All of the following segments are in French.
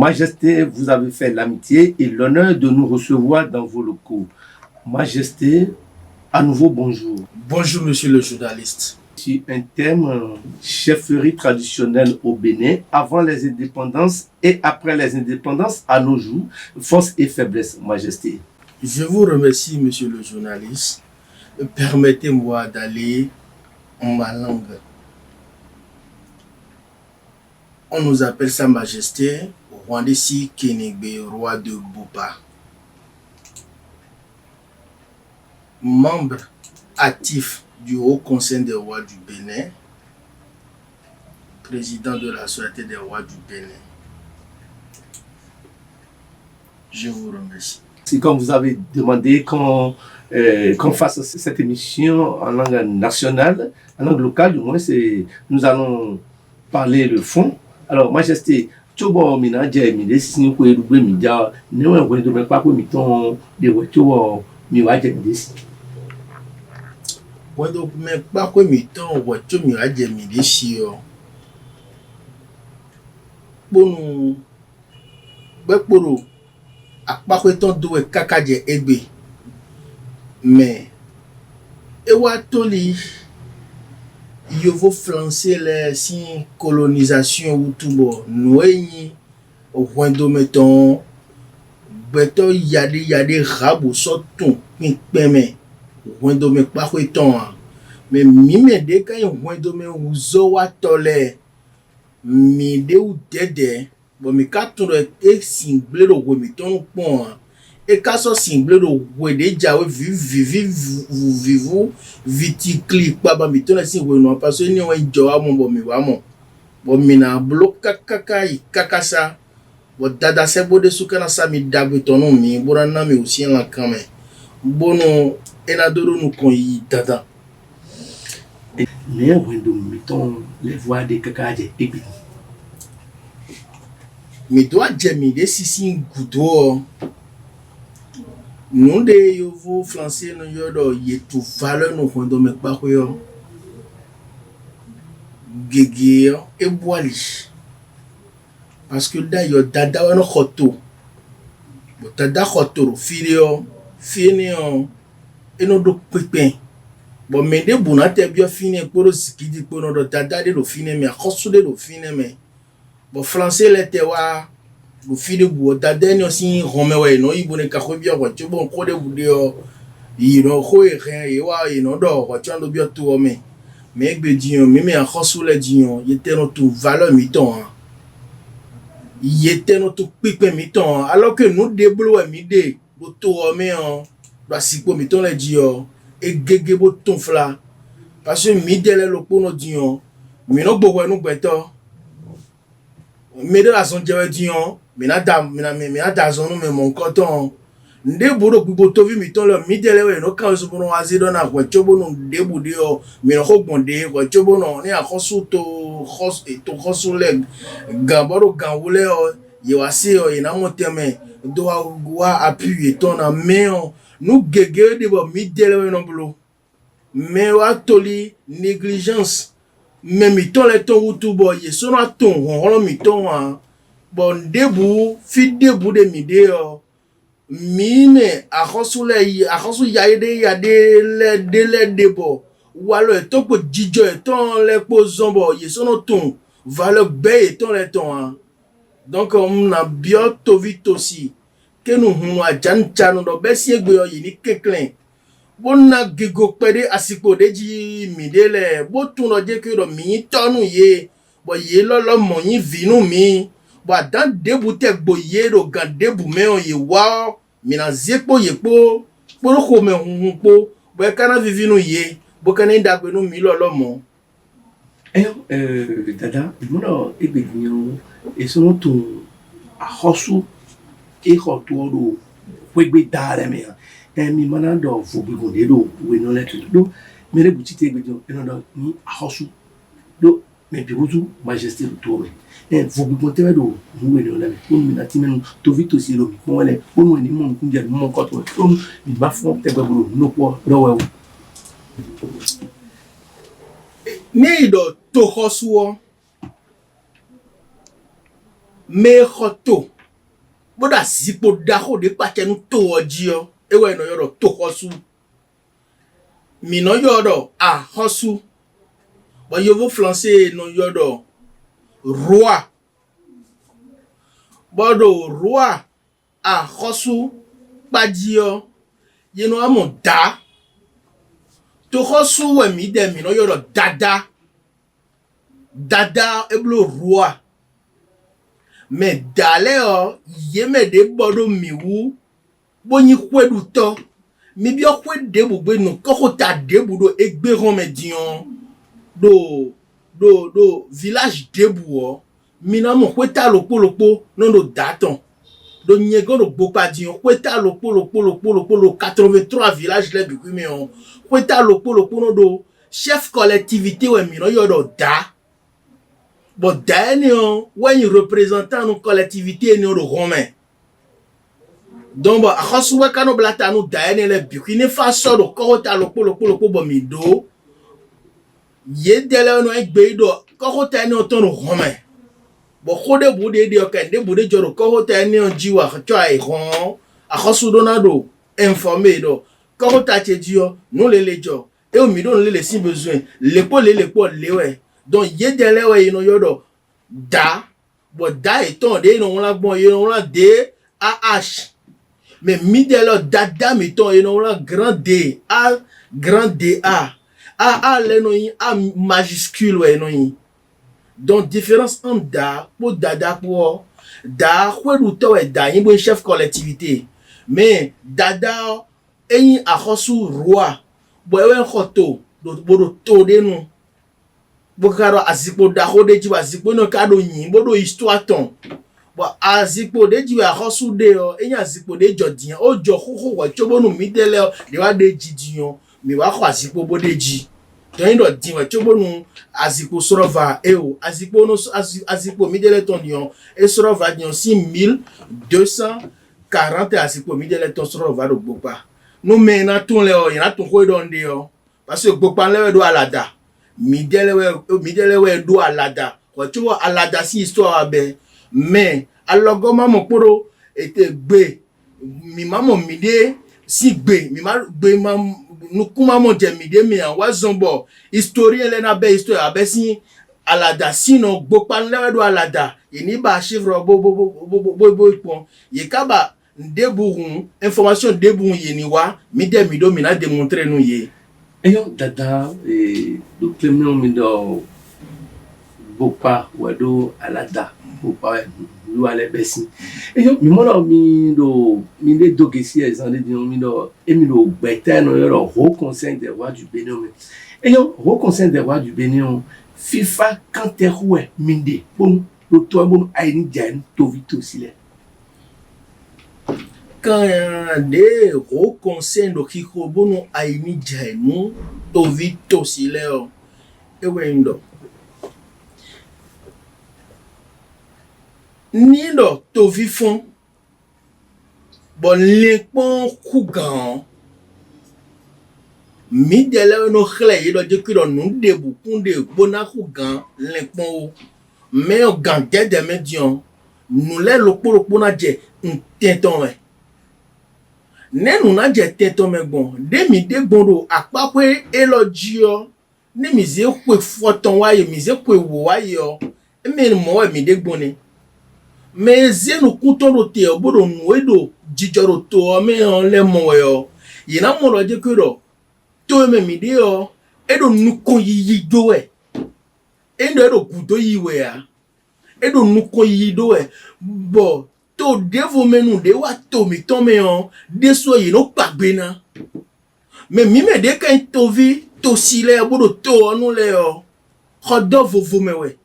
Majesté, vous avez fait l'amitié et l'honneur de nous recevoir dans vos locaux. Majesté, à nouveau bonjour. Bonjour monsieur le journaliste. Sur un thème chefferie traditionnelle au Bénin, avant les indépendances et après les indépendances à nos jours, force et faiblesse, Majesté. Je vous remercie monsieur le journaliste. Permettez-moi d'aller en ma langue. On nous appelle Sa Majesté Rwandesi Kenegbe, roi de Bopa. Membre actif du Haut Conseil des rois du Bénin, président de la Société des rois du Bénin. Je vous remercie. C'est comme vous avez demandé qu'on fasse cette émission en langue nationale, en langue locale, du moins, nous allons parler le fond. Alors, Majesté, Chobo Mina Jamie, si nous pouvons double Midia, nous avons de pas pour miton de voitures, Miwaje Midis. Quando me pas quoi miton, voiture Miwaje Midis. Bon, Bekporo, à pas quoi ton doué kakaje ebe. Mais, ewa toli. Il faut français les si colonisation ou tout bon noyé au point de mettons beto yade rabo sorton qui permet au point de me pas temps mais mime de quand au point de me uzo wa tole mi de ou dede bon mi ka ton e single lo we mi ton pon e ka so single lo we de jawe vivu viticli pa ba mi ton si we no parce que ni o jo wa mo bo mi wa mo bo mi na block kakasa bo dada se bo de suka na sa mi dago ton mi bo na mi aussi la kame bono ena doro nu kon yi dada Mais wendo mettons les voix de kakaje ebi. Mi doit jemi de sisi gudo non de yovo français no yodo yetu valeur no hondo me pa ko yo gege e boali parce que da yo dada wa no khoto bo dada khoto filio finio eno do pepen bo me de buna te bio fini poro sikidi poro do dada de do fini me khosu de do fini me bo français le te wa bu fini bu dada ni osi romewe no ibone ka ko bio ko bon ko de bu de yi no ko e ren yi wa yi no do ko chando bio to me gbe dion me a khosu le dion yete no to valeur mi ton yete no to pipe mi ton alors que nous déblo mi de bo to me do asipo mi ton le dion e gege bo ton fla parce que mi de le lopo no dion mi no gbo no gbeto mi de la son je dion mi na da zonu me mon coton nde boro gbo to vi mi ton le mi de le we no kan so bo no azido na ko chobo no de bu de o mi no ko gbonde ko chobo no ni akosu to khosu leg gamboro ganwule o ye wasi o ina moteme do wa appuyer ton na main nous gege de bo mi de le no blo mais wa toli négligence même mi ton le ton wutu bo ye so na ton ho mi ton wa bon debu fi debu de mi de o mine akhosu yade le debo walo to po jijo ton le po zombo ye so no ton valeur be ton le ton donc on na bio to vite aussi que nous hunu ajan chanu do be si egbe yo yi ni keklen bo na gigo pede asiko deji mi de le bo tun no je ke do mi tonu ye bo ye lo mo yin vinu mi bo dan debu te gbo ye do gan debu me on ye wa mi na zepo ye po ko me hun po bo kana vivinu ye bo kana ndagbe no mi lo mo Dada, no ebe nyo e so to a hosu e hotu do wegbe dare me mi mana do fo bi go de do we no let do mere buti te gbejo e no do ni a hosu do me bi wutu majesté to me fo bi go te do we no let ko mi na ti menu to vito si lo mi mo le o no ni mo nkunje mo ko to mi ba fo te gbegbo no po do we ni do to hosuo me hoto boda zipo daho de pake nu to ojio ewe no yodo to hosu mi no yodo a hosu bo yovo français no yodo roi bodo roi a hosu pajio ye no amo da to hosu we mi de mi no yodo dada eblo roi me dale o ye me de bodo miwu boni kwedu to mi bi okwe de bugbe no ko ta de budo egbe ron me dion do village debu mi na mo kweta lopo no do daton do nyego do gbopa dion kweta lopo 83 village le bi mi on kweta lopo no do chef collectivité we mi no yodo da. But Daniel, when you represent une collectivité, nous le romain. Donc, à cause de ça, nous avons Daniel le Burkina Faso, le Corota, le Bomido. Yedele no egbedo, Corota ni oton romain. Bon, kode bude de okende bude joro Corota ni onjiwa twa iron. À cause de Donado informé do. Corota te dio, nous les lejo. Et au milieu, nous les si besoin. L'épaule lewe. Donc yedele we ino yodo da bo da eton de ino la bon ino la d a h mais midelo dada meton ino la grand d a grand d a le no yin a majuscule we no yin. Donc différence entre da pour dada pour da kwedu to we da yin bo chef collectivité mais dada yin a khosu roi bo we khoto do to de no bokaro azikpo da hode ji azikpo no kado yin bodo histoire ton bo azikpo de ji a hosu de o enya azikpo de jodian o jo koko wa chobonu midele de wa de jidion mi wa ko azikpo bode ji to yin do din wa chobonu azikpo sorova o azikpo no azikpo midele ton dion e sorova dion 6240 azikpo midele ton sorova do gbopa no me na ton le o yin na ton ko don de o parce que gbopa le do alada midelewe do alada ko tu alada si histoire abe mais alogoma mo poro ete gbe mi mamo mide si gbe mi ma gbe ma nukuma mo je mide mi an wa zombo historien le na be histoire abe si alada sino gbopa lewe do alada ini ba chiffre bo pon ye kaba ndeburun information deburun ye ni wa mide mi do mi na démontrer nous ye. Eyo dada do clement mi do bopa wado alada bopa lu ale besi. Eyo mi mo mi de dogesi ezande di mi do gbeta no yo Haut Conseil des rois du Bénin. Eyo Haut Conseil des rois du Bénin FIFA kanteroué minde bon do to bon aini jan to vito sile. Quand des Haut Conseil de Kikobono aini jaimu to vito sileo ewendo nido to vifon bon lepon kugan mi dele no khle yido je kido nu debu kunde bona kugan lepon me o gande de medion nu le loporo na je ntenton we nenu na je teto megbon de mi de gboro apape elogio ni mi ze kwe foton waye mi ze kwe wo waye o emi mo we mi de gboni me ze no kunton ro te obodo nu edo jijoro to o me on le mo we o yina mo lo je kiro to me mi de o edo nu kon yiyi do we edo gudo yi we a edo nu kon yiyi do we bo to devo menu de wa to mi ton me on de so yi no pagbe na me mi me de kan to vi to sile bodo to onu le o khodo vovo me we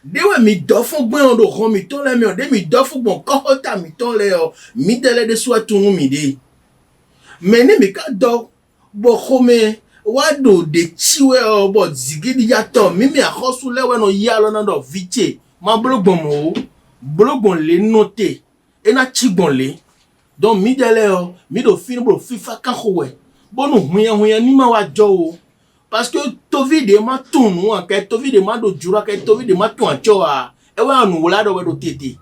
de we mi do fun gbe on do ron mi ton le me on de mi do fun gbon ko ta mi ton le o mi tele de so tunu mi de me ni mi ka do bo khome wa do de chiwe o bo zigidi ya to mi mi akhosu le we no ya lo na do viche ma blogbon mo blogbon le noter ena chigbonle donc mi dele o mi do fin bro FIFA kan khowe bonu huyan ni ma wa jo o parce que tovi de ma tunu an ke tovi de ma do jura ke tovi de ma tun acho a e wa anu wala do tete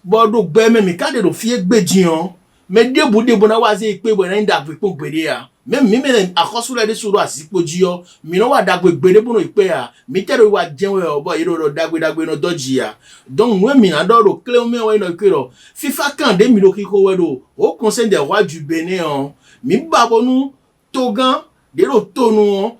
bodo gbeme mi kade do fie gbedion me debu na waze ipe bo na nda gbe gbede ya même mi me akosule de suru asipo jiyo mi no wa dagbe gbede bo no ipe ya mi tere wa jenwe obo iro do dagbe no doji ya donc nous mi na do clé mi wa no kiro FIFA kan de mi do kiko wedo au conseil des rois du Bénin on mi babonu togan de lo tonu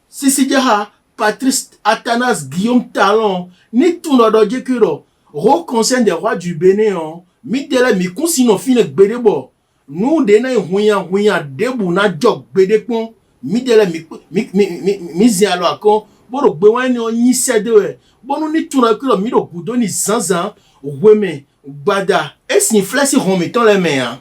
Sisi Diarra Patrice Athanas Guillaume Talon ni tout no do kiro au conseil des rois du Bénin on mi tele mi kunsino fine gbede bo nous de na huya debu na jog gbede pon mi tele mi zialo akon boro gbe wan ni onyi sede we bonu ni tuna kilo mi do gudo ni zanzan weme gbada esin flesi hon mi ton le me han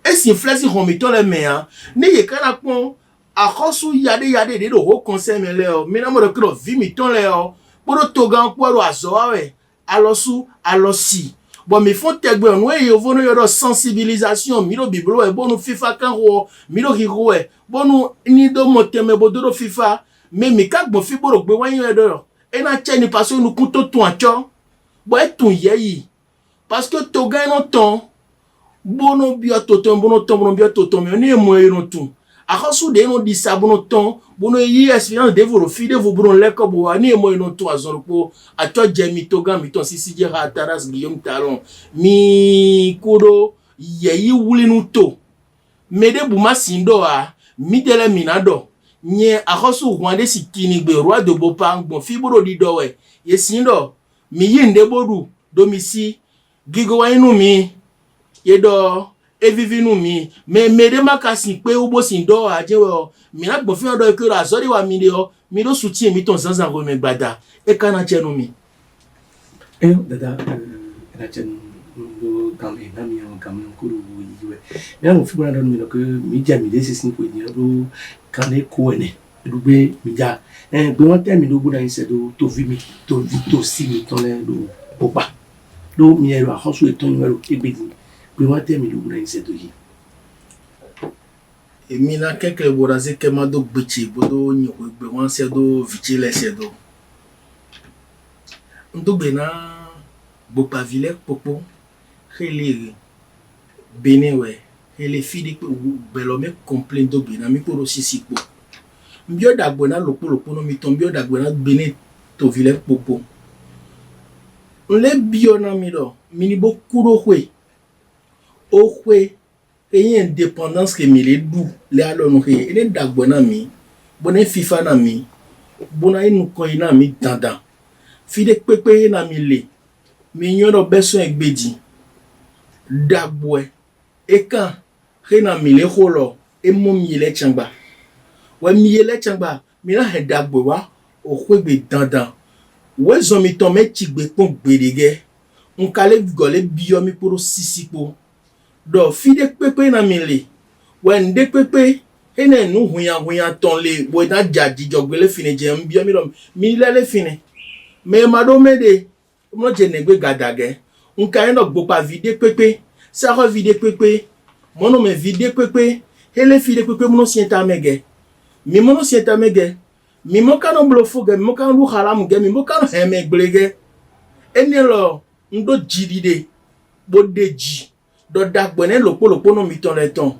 esin flesi hon mi ton le me han ni ye kana pon akosu yade de do ho conseil me le o mi na mo do kilo vi mi ton le o boro togan poro azo we alosu alosi bon mi font tegbe on we yo vono yo sensibilisation mi do biblo e bonu FIFA kan ho mi do hiro e bonu ni do moteme bodo FIFA mais mi ka gbo fi boro gbe wan yo do e na che ni parce nous kunto tun acho bo e tun yeyi parce que to gan no ton bono bi ototon bono bi ototon mi ni mo e no tun akosu de no di sabono ton bono yi experience de voro fi de vo bono leko bo ani mo e no tun azorpo acho je mi to gan mi ton Sisi Diarra Athanas Guillaume Talon mi kodo yeyi wuli nu to mede buma sindo a mi dele minado nye akosu rwande sikini gbe roi de Bopa ngbon fiboro di dowe ye sindo mi yinde bodu domisi gigo wa inu mi ye do evivi nu mi me mede makasi pe ubo sindo ajewe mi na gbon fi odo ekero azori wa mi de o mi do soutien mi ton zanzan go me gbada e kana chenu mi dada na chenu do kam e na mi on kam kuru yiwe ya mo fi bana do mi no ke mi ja mi de sisin ko ni do kan e ko ene do be mi ja gbe won te mi do buda yin se do to vi mi to si mi ton le do Bopa do mi ero ahosu e ton ero egbedi gbe won te mi do buda yin se do yi emi na keke boraze ke ma do gbechi bodo nyi gbe won se do vichile se do ndo be na Bopa vile popo hele Bénin we hele fidi belome complain do be na mi poro sisi po mbio dagbo na lopo no mi ton mbio dagbo na Bénin to vile popo nle bio na mi do mini bo kuro hwe o hwe e indépendance que mi le du le alo no he ene dagbo na mi bona FIFA na mi bona inu ko ina mi dandan fide pepe na mi le mi nyoro beso egbedi dagbo e kan he na mi le holo e mo mi le changba wa mi le changba mi na he dagbo wa o hwegbe dandan we zo mi ton me chigbe pon gbedege nkale gole bio mi poro sisipo do fide pepe na mi le when de pepe ene nu huya ton le bo na jadi jogbele fine je mbio mi do mi le fine me mado mede mo je negbe gadage nka eno Bopa vide pepe sa re vide pepe mono me vide pepe hele fide pepe mono sienta mege mi mono sienta mege mi mo kanu blofo ge mi mo kanu haram ge mi mo kanu heme gblege eni lo ndo jidide bo deji do dagbo ne lopo no mi ton le ton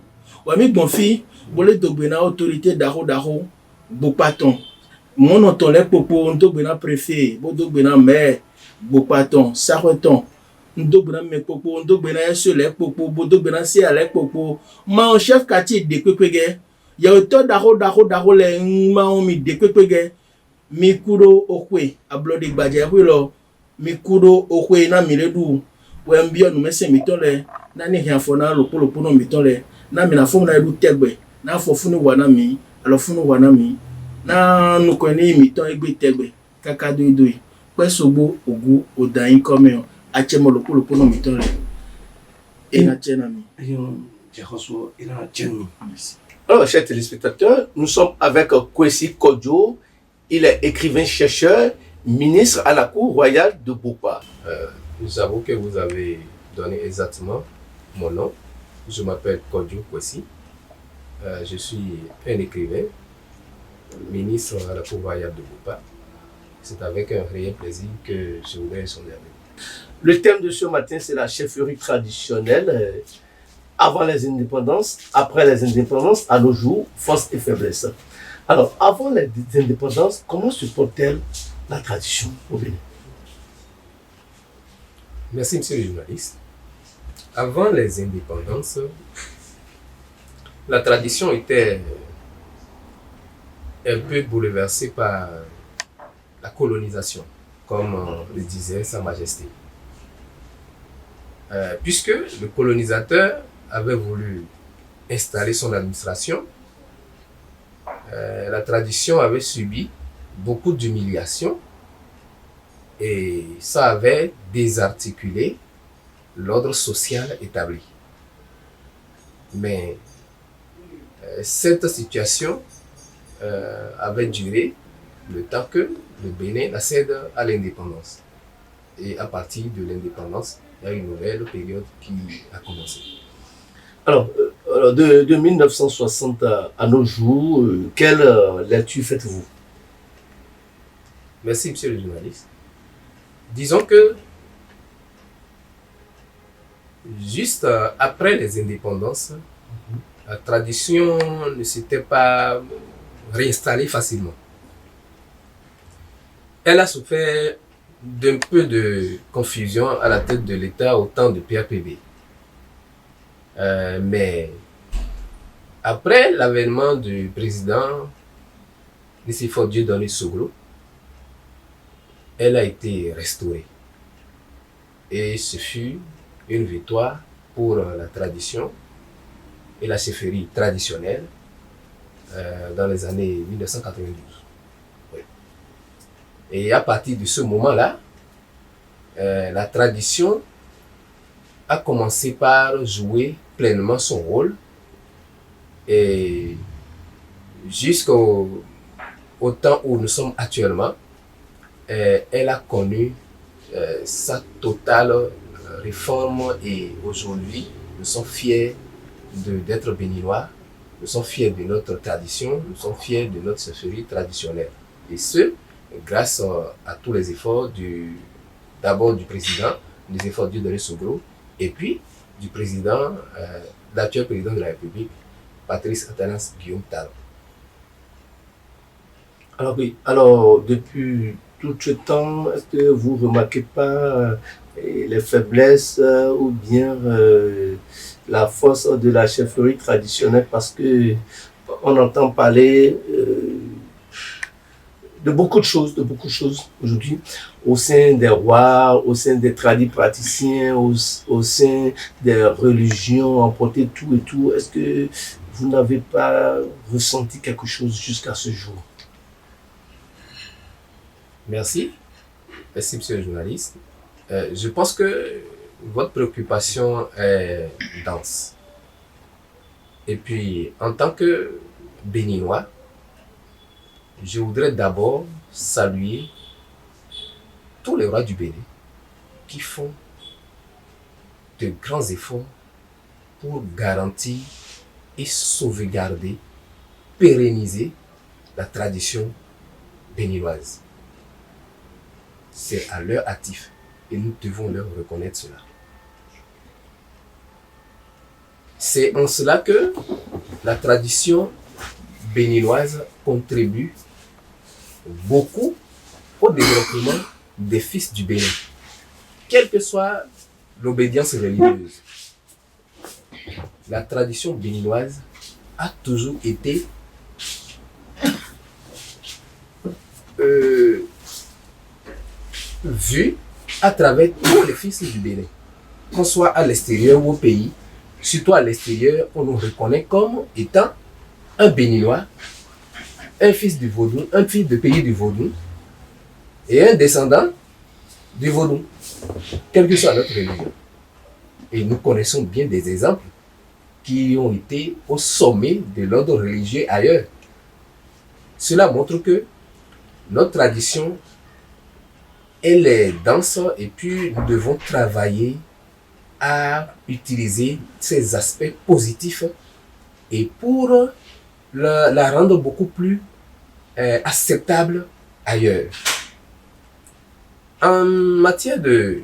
wa mi gbon fi bo le dogbe na autorité daho Bopa ton mono ton le popo ndogbe na préfet bo dogbe na maire Bopa ton sareton ndogbe na me popo ndogbe na yeso le popo bo dogbe na si ale popo ma en chef quartier de kwekege ya oto daho le ma on mi de kwekege mi kudo okwe ablode gbaje hwelo mi kudo okwe na mi le du we mbio no mese mi ton le na ni hian fo na lopo no mi ton le na mi na fo na edu tegbe na fo funu wa na mi alo funu wa na mi na nu ko ni mi ton egbe tegbe kaka do pe sogbo ogu odayin come achemo lopo no mi ton le e na chena mi je reçois il a chenu. Alors, chers téléspectateurs, nous sommes avec Kwesi Kodjo. Il est écrivain-chercheur, ministre à la Cour royale de Bopa. J'avoue que vous avez donné exactement mon nom. Je m'appelle Kodjo Kwesi. Je suis un écrivain, ministre à la Cour royale de Bopa. C'est avec un réel plaisir que je voudrais échanger avec vous. Le thème de ce matin, c'est la chefferie traditionnelle. Avant les indépendances, après les indépendances, à nos jours, force et faiblesse. Alors, avant les indépendances, comment se porte-t-elle la tradition au Bénin? Merci, monsieur le journaliste. Avant les indépendances, la tradition était un peu bouleversée par la colonisation, comme le disait Sa Majesté. Puisque le colonisateur avait voulu installer son administration, la tradition avait subi beaucoup d'humiliations et ça avait désarticulé l'ordre social établi. Mais cette situation avait duré le temps que le Bénin accède à l'indépendance. Et à partir de l'indépendance, il y a une nouvelle période qui a commencé. Alors, de 1960 à nos jours, quelle lecture faites-vous? Merci, monsieur le journaliste. Disons que juste après les indépendances, la tradition ne s'était pas réinstallée facilement. Elle a souffert d'un peu de confusion à la tête de l'État au temps de PAPB. Mais après l'avènement du président Nicéphore Dieudonné Soglo, elle a été restaurée. Et ce fut une victoire pour la tradition et la chefferie traditionnelle dans les années 1992. Oui. Et à partir de ce moment-là, la tradition a commencé par jouer pleinement son rôle et jusqu'au temps où nous sommes actuellement, elle a connu sa totale réforme et aujourd'hui, nous sommes fiers d'être béninois, nous sommes fiers de notre tradition, nous sommes fiers de notre chefferie traditionnelle. Et ce, grâce à tous les efforts d'abord du président, des efforts Dieudonné Soglo, et puis du président, l'actuel président de la République, Patrice Athanas Guillaume Talon. Alors oui, alors depuis tout ce temps, est-ce que vous ne remarquez pas les faiblesses ou bien la force de la chefferie traditionnelle, parce que on entend parler de beaucoup de choses aujourd'hui au sein des rois, au sein des praticiens, au sein des religions, emporter tout et tout. Est-ce que vous n'avez pas ressenti quelque chose jusqu'à ce jour? Merci. Merci, monsieur le journaliste. Je pense que votre préoccupation est dense. Et puis, en tant que Béninois, je voudrais d'abord saluer tous les rois du Bénin qui font de grands efforts pour garantir et sauvegarder, pérenniser la tradition béninoise. C'est à leur actif et nous devons leur reconnaître cela. C'est en cela que la tradition béninoise contribue beaucoup au développement des fils du Bénin, quelle que soit l'obédience religieuse. La tradition béninoise a toujours été vue à travers tous les fils du Bénin, qu'on soit à l'extérieur ou au pays. Surtout à l'extérieur, on nous reconnaît comme étant un Béninois, un fils du Vaudou, un fils du pays du Vaudou et un descendant du Vaudou, quelle que soit notre religion. Et nous connaissons bien des exemples qui ont été au sommet de l'ordre religieux ailleurs. Cela montre que notre tradition, elle est dense et puis nous devons travailler à utiliser ces aspects positifs et pour la rendre beaucoup plus acceptable ailleurs. En matière de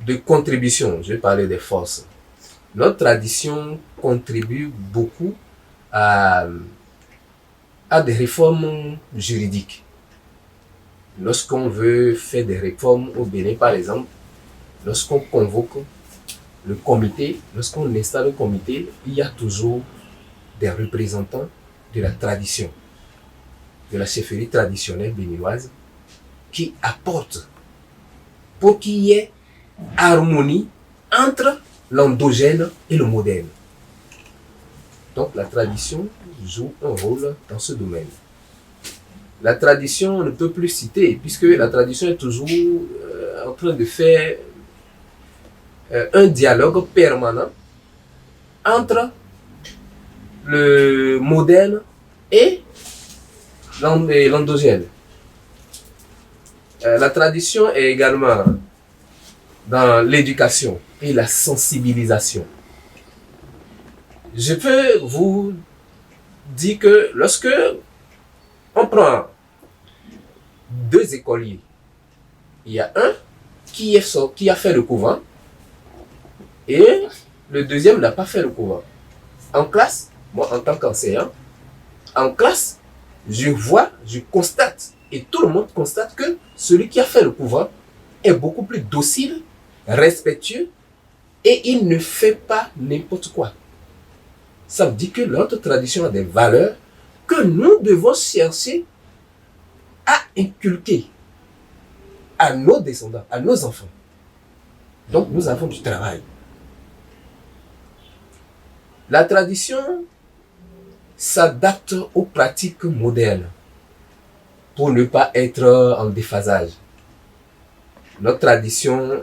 de contribution, je vais parler des forces. Notre tradition contribue beaucoup à des réformes juridiques. Lorsqu'on veut faire des réformes au Bénin, par exemple, lorsqu'on convoque le comité, lorsqu'on installe le comité, il y a toujours des représentants de la tradition, de la chefferie traditionnelle béninoise, qui apportent pour qu'il y ait harmonie entre l'endogène et le moderne. Donc la tradition joue un rôle dans ce domaine. La tradition, on ne peut plus citer, puisque la tradition est toujours en train de faire un dialogue permanent entre le moderne et l'endogène. La tradition est également dans l'éducation et la sensibilisation. Je peux vous dire que lorsque on prend 2 écoliers, il y a un qui a fait le couvent et le deuxième n'a pas fait le couvent. En classe, moi en tant qu'enseignant, en classe, je constate, et tout le monde constate que celui qui a fait le couvent est beaucoup plus docile, respectueux, et il ne fait pas n'importe quoi. Ça veut dire que notre tradition a des valeurs que nous devons chercher à inculquer à nos descendants, à nos enfants. Donc nous avons du travail. La tradition s'adapte aux pratiques modernes pour ne pas être en déphasage. Notre tradition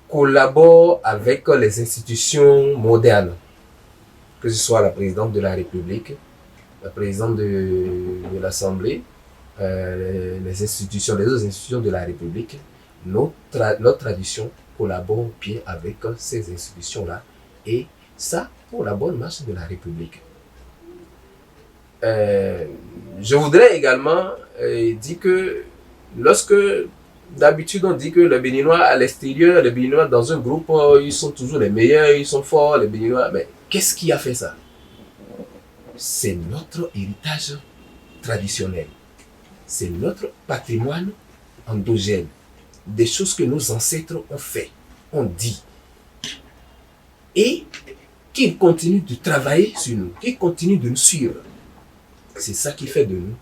collabore avec les institutions modernes, que ce soit la présidente de la République, la présidente de l'Assemblée, les autres institutions de la République. Notre tradition collabore bien avec ces institutions-là, et ça pour la bonne marche de la République. Je voudrais également dire que lorsque d'habitude on dit que les Béninois à l'extérieur, les Béninois dans un groupe, ils sont toujours les meilleurs, ils sont forts, les Béninois, mais qu'est-ce qui a fait ça? C'est notre héritage traditionnel, c'est notre patrimoine endogène, des choses que nos ancêtres ont fait, ont dit, et qu'ils continuent de travailler sur nous, qu'ils continuent de nous suivre. C'est ça qui fait de nous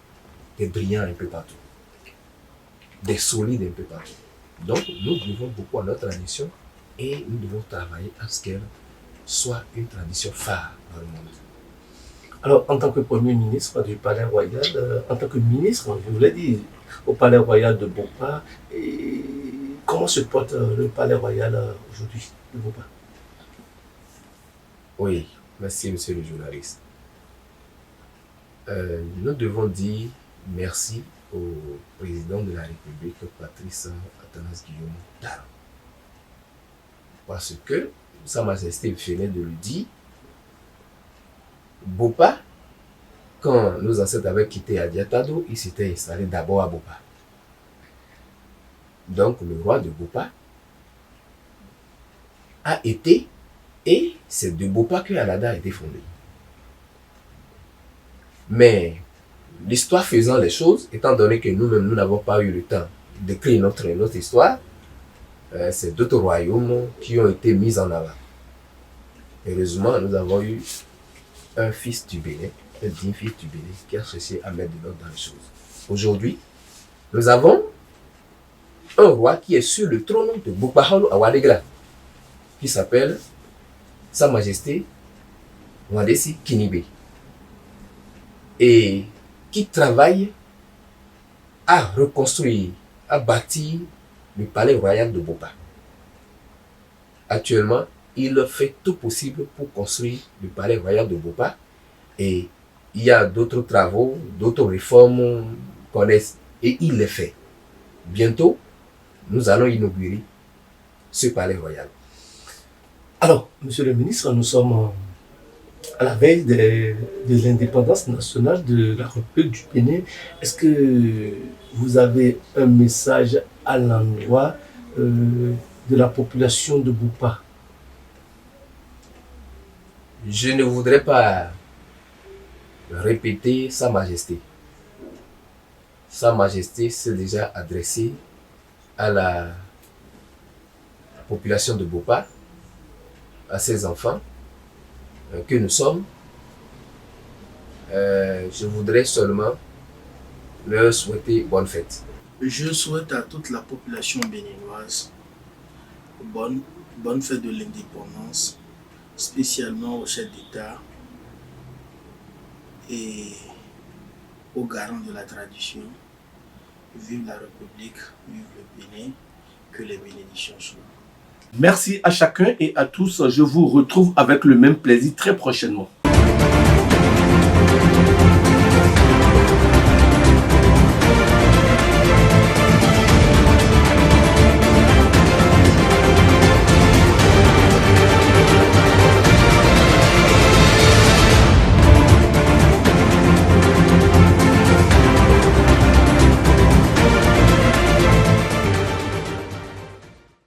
des brillants un peu partout, des solides un peu partout. Donc nous devons beaucoup à notre tradition et nous devons travailler à ce qu'elle soit une tradition phare dans le monde. Alors, en tant que Premier ministre du Palais Royal, en tant que ministre, je vous l'ai dit, au Palais Royal de Bopa, comment se porte le Palais Royal aujourd'hui de Bopa? Oui, merci monsieur le journaliste. Nous devons dire merci au président de la République, Patrice Athanase Guillaume Talon. Parce que, Sa Majesté venait de le dire, Bopa, quand nos ancêtres avaient quitté Adiatado, ils s'étaient installés d'abord à Bopa. Donc le roi de Bopa a été, et c'est de Bopa que Alada a été fondée. Mais l'histoire faisant les choses, étant donné que nous-mêmes nous n'avons pas eu le temps d'écrire notre histoire, c'est d'autres royaumes qui ont été mis en avant. Heureusement, nous avons eu un fils du Bénin, un digne fils du Bénin, qui a cherché à mettre de l'ordre dans les choses. Aujourd'hui, nous avons un roi qui est sur le trône de Bokpaholo à Wadegra, qui s'appelle Sa Majesté Wandesi Kinibe, et qui travaille à reconstruire, à bâtir le palais royal de Bopa. Actuellement, il fait tout possible pour construire le palais royal de Bopa, et il y a d'autres travaux, d'autres réformes qu'on laisse, et il les fait. Bientôt, nous allons inaugurer ce palais royal. Alors, monsieur le ministre, nous sommes à la veille de l'indépendance nationale de la République du Bénin. Est-ce que vous avez un message à l'endroit de la population de Boupa? Je ne voudrais pas répéter Sa Majesté. Sa Majesté s'est déjà adressée à la population de Boupa, à ses enfants que nous sommes. Je voudrais seulement leur souhaiter bonne fête. Je souhaite à toute la population béninoise bonne fête de l'indépendance, spécialement au chef d'État et aux garants de la tradition. Vive la République, vive le Bénin, que les bénédictions soient. Merci à chacun et à tous. Je vous retrouve avec le même plaisir très prochainement.